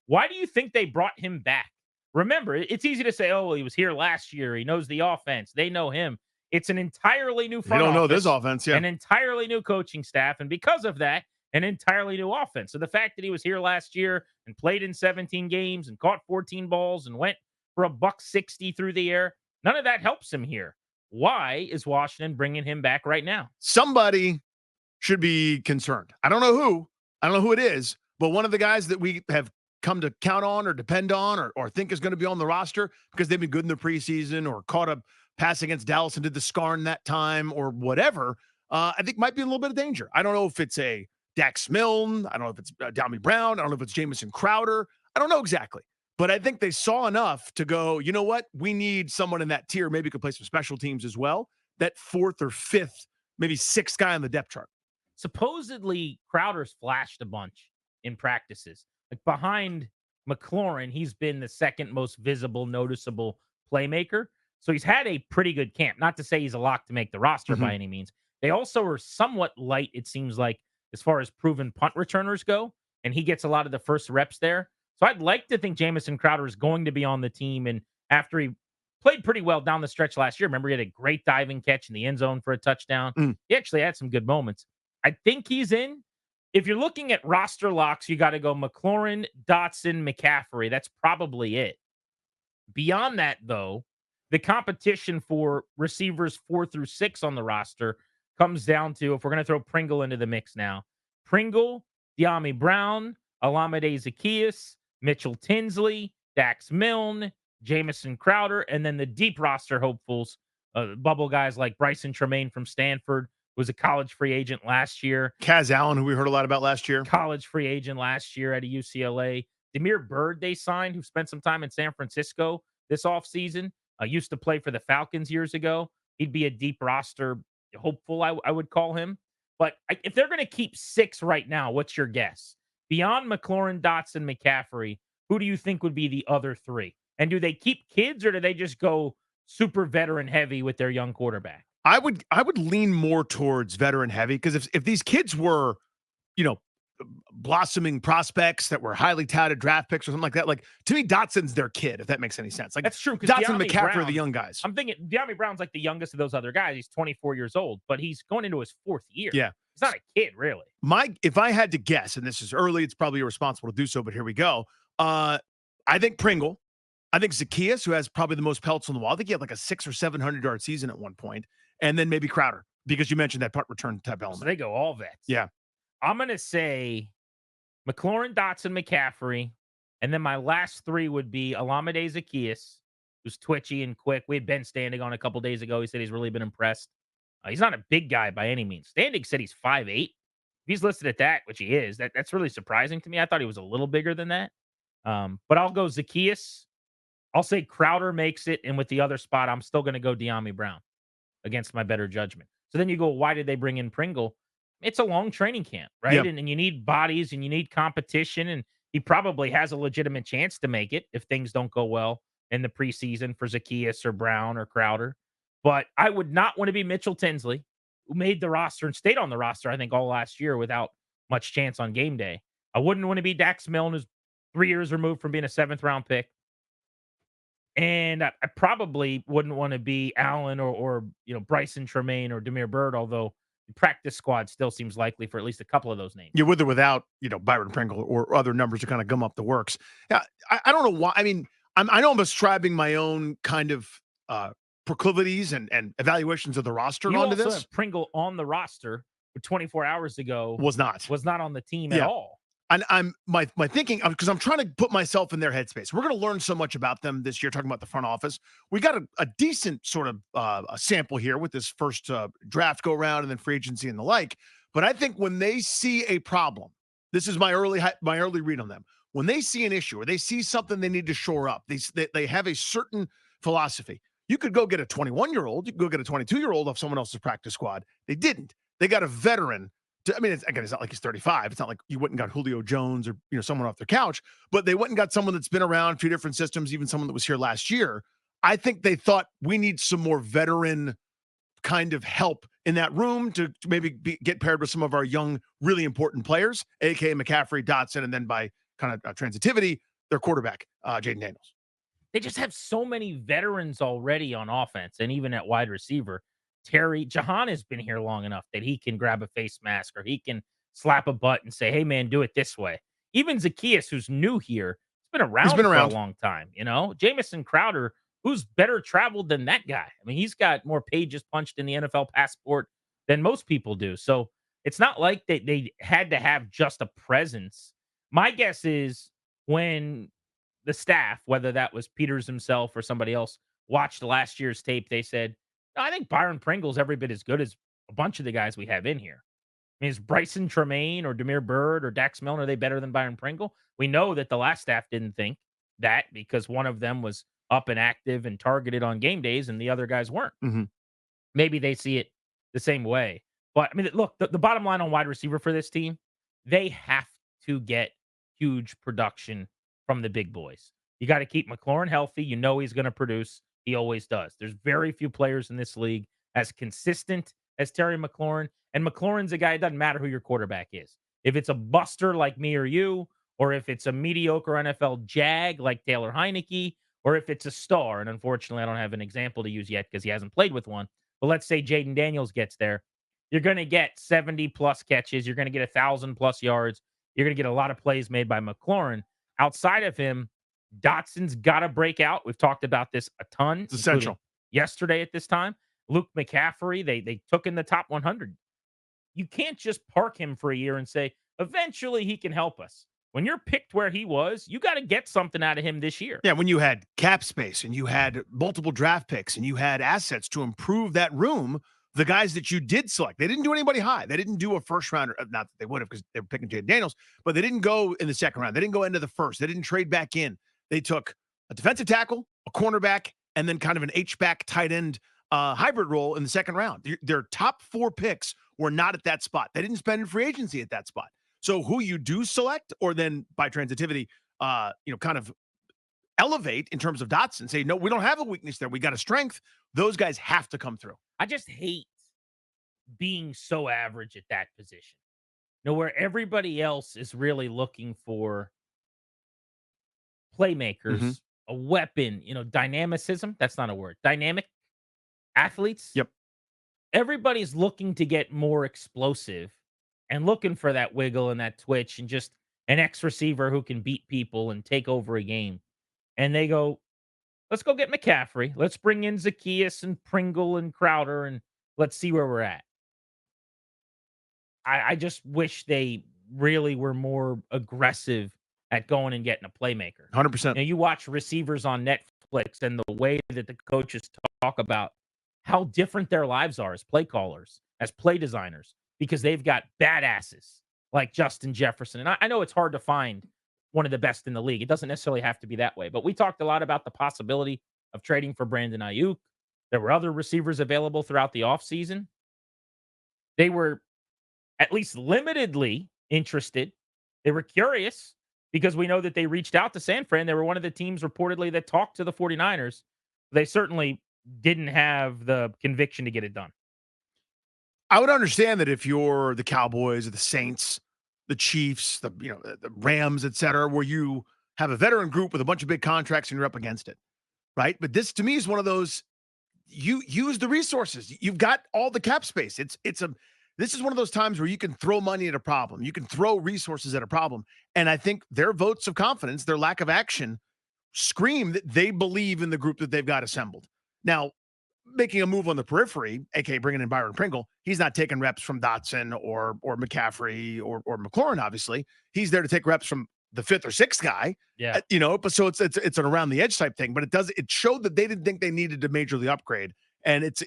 Why do you think they brought him back? Remember, it's easy to say, oh, well, he was here last year. He knows the offense. They know him. It's an entirely new They front don't know this office, offense, yeah. an entirely new coaching staff, and because of that, an entirely new offense. So the fact that he was here last year and played in 17 games and caught 14 balls and went for a buck 60 through the air, none of that helps him here. Why is Washington bringing him back right now? Somebody should be concerned. I don't know who. I don't know who it is, but one of the guys that we have come to count on or depend on or think is going to be on the roster because they've been good in the preseason or caught a pass against Dallas and did the scarn that time or whatever, I think might be in a little bit of danger. I don't know if it's a Dax Milne. I don't know if it's Downey Brown. I don't know if it's Jamison Crowder. I don't know exactly. But I think they saw enough to go, you know what? We need someone in that tier. Maybe could play some special teams as well. That fourth or fifth, maybe sixth guy on the depth chart. Supposedly, Crowder's flashed a bunch in practices. Like behind McLaurin, he's been the second most visible, noticeable playmaker. So he's had a pretty good camp. Not to say he's a lock to make the roster by any means. They also are somewhat light, it seems like, as far as proven punt returners go. And he gets a lot of the first reps there. So I'd like to think Jamison Crowder is going to be on the team. And after he played pretty well down the stretch last year, remember he had a great diving catch in the end zone for a touchdown. He actually had some good moments. I think he's in. If you're looking at roster locks, you got to go McLaurin, Dotson, McCaffrey. That's probably it. Beyond that, though, the competition for receivers 4 through 6 on the roster comes down to, if we're going to throw Pringle into the mix now, Pringle, De'Ami Brown, Olamide Zaccheaus, Mitchell Tinsley, Dax Milne, Jamison Crowder, and then the deep roster hopefuls, bubble guys like Bryson Tremaine from Stanford, was a college free agent last year. Kaz Allen, who we heard a lot about last year. College free agent last year at a UCLA. Demir Byrd they signed, who spent some time in San Francisco this offseason. Used to play for the Falcons years ago. He'd be a deep roster hopeful, I would call him. But if they're going to keep 6 right now, what's your guess? Beyond McLaurin, Dotson, McCaffrey, who do you think would be the other 3? And do they keep kids or do they just go super veteran heavy with their young quarterback? I would lean more towards veteran heavy because if these kids were, blossoming prospects that were highly touted draft picks or something like that, like to me, Dotson's their kid, if that makes any sense. Like that's true. Dotson and McCaffrey are the young guys. I'm thinking De'Ami Brown's like the youngest of those other guys. He's 24 years old, but he's going into his 4th year. Yeah. He's not a kid, really. If I had to guess, and this is early, it's probably irresponsible to do so, but here we go. I think Pringle. I think Zaccheaus, who has probably the most pelts on the wall. I think he had like a 600 or 700 yard season at one point. And then maybe Crowder, because you mentioned that punt return type element. So they go all vets. Yeah. I'm going to say McLaurin, Dotson, McCaffrey. And then my last 3 would be Olamide Zaccheaus, who's twitchy and quick. We had Ben Standing on a couple days ago. He said he's really been impressed. He's not a big guy by any means. Standing said he's 5'8". If he's listed at that, which he is, that's really surprising to me. I thought he was a little bigger than that. But I'll go Zaccheaus. I'll say Crowder makes it. And with the other spot, I'm still going to go De'Ami Brown against my better judgment. So then you go, why did they bring in Pringle? It's a long training camp, right? Yep. And you need bodies and you need competition. And he probably has a legitimate chance to make it if things don't go well in the preseason for Zaccheaus or Brown or Crowder. But I would not want to be Mitchell Tinsley, who made the roster and stayed on the roster, I think, all last year without much chance on game day. I wouldn't want to be Dax Milne, who's 3 years removed from being a 7th round pick. And I probably wouldn't want to be Allen or Bryson Tremaine or Demir Byrd, although the practice squad still seems likely for at least a couple of those names. You're with or without, Byron Pringle or other numbers to kind of gum up the works. Yeah, I don't know why. I mean, I know I'm ascribing my own kind of proclivities and evaluations of the roster onto this. Have Pringle on the roster, but 24 hours ago was not on the team at all. And I'm my thinking, because I'm trying to put myself in their headspace. We're going to learn so much about them this year, talking about the front office. We got a decent sort of a sample here with this first draft go around and then free agency and the like. But I think when they see a problem, this is my early read on them. When they see an issue or they see something they need to shore up, they have a certain philosophy. You could go get a 21-year-old, you could go get a 22-year-old off someone else's practice squad. They didn't. They got a veteran. It's not like he's 35. It's not like you went and got Julio Jones or someone off their couch, but they went and got someone that's been around 2 different systems, even someone that was here last year. I think they thought we need some more veteran kind of help in that room to maybe get paired with some of our young, really important players, aka McCaffrey, Dotson, and then by kind of transitivity, their quarterback, Jaden Daniels. They just have so many veterans already on offense and even at wide receiver. Jahan has been here long enough that he can grab a face mask or he can slap a butt and say, hey, man, do it this way. Even Zacchaeus, who's new here, has been He's around been for a around. long time. Jamison Crowder, who's better traveled than that guy. I mean, he's got more pages punched in the NFL passport than most people do. So it's not like they had to have just a presence. My guess is when the staff, whether that was Peters himself or somebody else, watched last year's tape, they said, "No, I think Byron Pringle's every bit as good as a bunch of the guys we have in here." I mean, is Bryson Tremaine or Demir Bird or Dax Milne, are they better than Byron Pringle? We know that the last staff didn't think that because one of them was up and active and targeted on game days and the other guys weren't. Mm-hmm. Maybe they see it the same way. But I mean, look, the bottom line on wide receiver for this team, they have to get huge production from the big boys. You got to keep McLaurin healthy. You know he's going to produce. He always does. There's very few players in this league as consistent as Terry McLaurin. And McLaurin's a guy, it doesn't matter who your quarterback is. If it's a buster like me or you, or if it's a mediocre NFL jag like Taylor Heineke, or if it's a star, and unfortunately I don't have an example to use yet because he hasn't played with one, but let's say Jaden Daniels gets there, you're going to get 70-plus catches. You're going to get 1,000-plus yards. You're going to get a lot of plays made by McLaurin. Outside of him, Dotson's got to break out. We've talked about this a ton. It's essential. Yesterday at this time, Luke McCaffrey, they took in the top 100. You can't just park him for a year and say, eventually he can help us. When you're picked where he was, you got to get something out of him this year. Yeah, when you had cap space and you had multiple draft picks and you had assets to improve that room, the guys that you did select, they didn't do anybody high. They didn't do a first rounder. Not that they would have because they were picking Jaden Daniels, but they didn't go in the second round. They didn't go into the first. They didn't trade back in. They took a defensive tackle, a cornerback, and then kind of an H-back tight end hybrid role in the second round. Their top 4 picks were not at that spot. They didn't spend in free agency at that spot. So who you do select, or then by transitivity, kind of elevate in terms of Dotson, say, no, we don't have a weakness there. We got a strength. Those guys have to come through. I just hate being so average at that position. Where everybody else is really looking for playmakers, a weapon, dynamicism. That's not a word. Dynamic athletes. Yep. Everybody's looking to get more explosive and looking for that wiggle and that twitch and just an X receiver who can beat people and take over a game. And they go, let's go get McCaffrey. Let's bring in Zacchaeus and Pringle and Crowder and let's see where we're at. I just wish they really were more aggressive at going and getting a playmaker. 100%. You watch receivers on Netflix and the way that the coaches talk about how different their lives are as play callers, as play designers, because they've got badasses like Justin Jefferson. And I know it's hard to find one of the best in the league. It doesn't necessarily have to be that way. But we talked a lot about the possibility of trading for Brandon Ayuk. There were other receivers available throughout the offseason. They were at least limitedly interested. They were curious because we know that they reached out to San Fran. They were one of the teams reportedly that talked to the 49ers. They certainly didn't have the conviction to get it done. I would understand that if you're the Cowboys or the Saints, the Chiefs, the Rams, et cetera, where you have a veteran group with a bunch of big contracts and you're up against it, right? But this to me is one of those, you use the resources. You've got all the cap space. This is one of those times where you can throw money at a problem. You can throw resources at a problem. And I think their votes of confidence, their lack of action, scream that they believe in the group that they've got assembled. Now, making a move on the periphery, aka bringing in Byron Pringle, he's not taking reps from Dotson or McCaffrey or McLaurin. Obviously, he's there to take reps from the 5th or 6th guy. Yeah, But so it's an around the edge type thing. But it showed that they didn't think they needed to majorly upgrade, and it's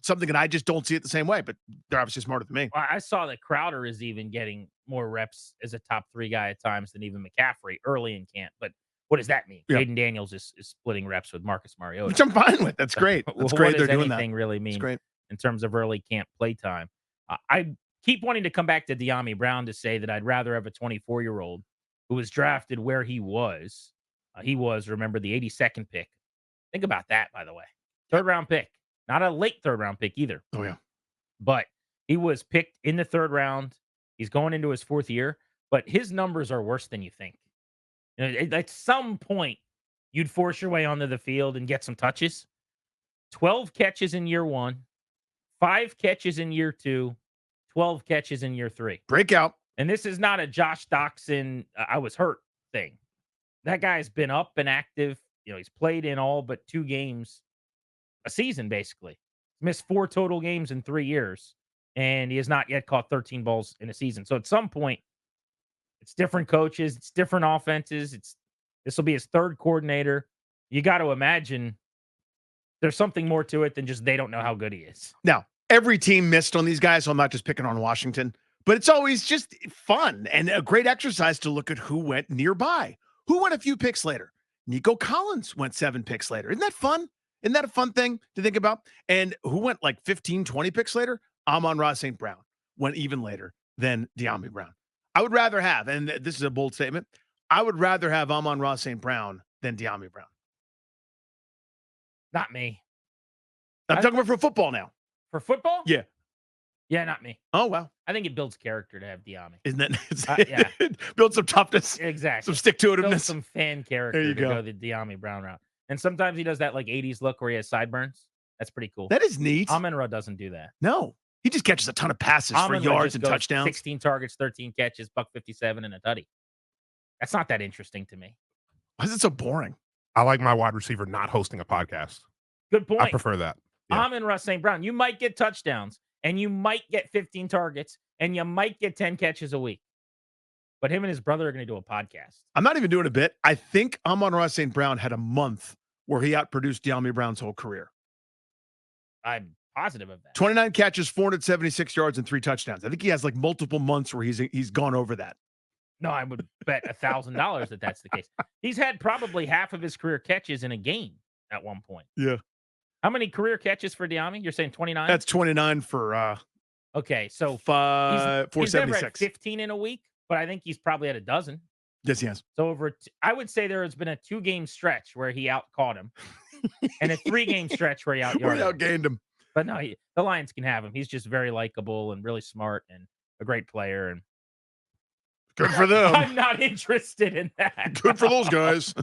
something that I just don't see it the same way. But they're obviously smarter than me. Well, I saw that Crowder is even getting more reps as a top 3 guy at times than even McCaffrey early in camp. But what does that mean? Yeah. Jaden Daniels is splitting reps with Marcus Mariota, which I'm fine with. That's great. That's great. What They're does doing anything that. really mean Great. in terms of early camp playtime? I keep wanting to come back to De'Ami Brown to say that I'd rather have a 24-year-old who was drafted where he was. Remember, the 82nd pick. Think about that, by the way. 3rd-round pick. Not a late 3rd-round pick either. Oh, yeah. But he was picked in the 3rd round. He's going into his 4th year. But his numbers are worse than you think. At some point, you'd force your way onto the field and get some touches. 12 catches in year 1, 5 catches in year 2, 12 catches in year 3. Breakout. And this is not a Josh Dotson, I was hurt thing. That guy's been up and active. He's played in all but 2 games a season, basically. Missed 4 total games in 3 years, and he has not yet caught 13 balls in a season. So at some point, it's different coaches, it's different offenses. This will be his 3rd coordinator. You got to imagine there's something more to it than just they don't know how good he is. Now, every team missed on these guys, so I'm not just picking on Washington, but it's always just fun and a great exercise to look at who went nearby. Who went a few picks later? Nico Collins went 7 picks later. Isn't that fun? Isn't that a fun thing to think about? And who went like 15, 20 picks later? Amon-Ra St. Brown went even later than De'Ami Brown. I would rather have, and this is a bold statement, I would rather have Amon-Ra St. Brown than De'Ami Brown. Not me. I'm talking about for football now. For football? Yeah. Yeah, not me. Oh, wow. I think it builds character to have De'Ami. Isn't that? Yeah. Build some toughness. Exactly. Some stick-to-itiveness. Build some fan character there you to go the De'Ami Brown route. And sometimes he does that like 80s look where he has sideburns. That's pretty cool. That is neat. Amon-Ra doesn't do that. No. He just catches a ton of passes for yards and touchdowns. 16 targets, 13 catches, $157 and a tutty. That's not that interesting to me. Why is it so boring? I like my wide receiver not hosting a podcast. Good point. I prefer that. Yeah. Amon-Ra St. Brown, you might get touchdowns, and you might get 15 targets, and you might get 10 catches a week. But him and his brother are going to do a podcast. I'm not even doing a bit. I think Amon-Ra St. Brown had a month where he outproduced De'Ami Brown's whole career. I'm positive of that. 29 catches, 476 yards, and 3 touchdowns. I think he has like multiple months where he's gone over that. No, I would bet $1,000 that that's the case. He's had probably half of his career catches in a game at one point. Yeah. How many career catches for De'Ami? You're saying 29? That's 29 for okay, so 476. He's never had 15 in a week, but I think he's probably had a dozen. Yes, he has. So I would say there has been a 2-game stretch where he outcaught him, and a 3-game stretch where he outgained him. But no, the Lions can have him. He's just very likable and really smart and a great player. And good for them. I'm not interested in that. Good for those guys.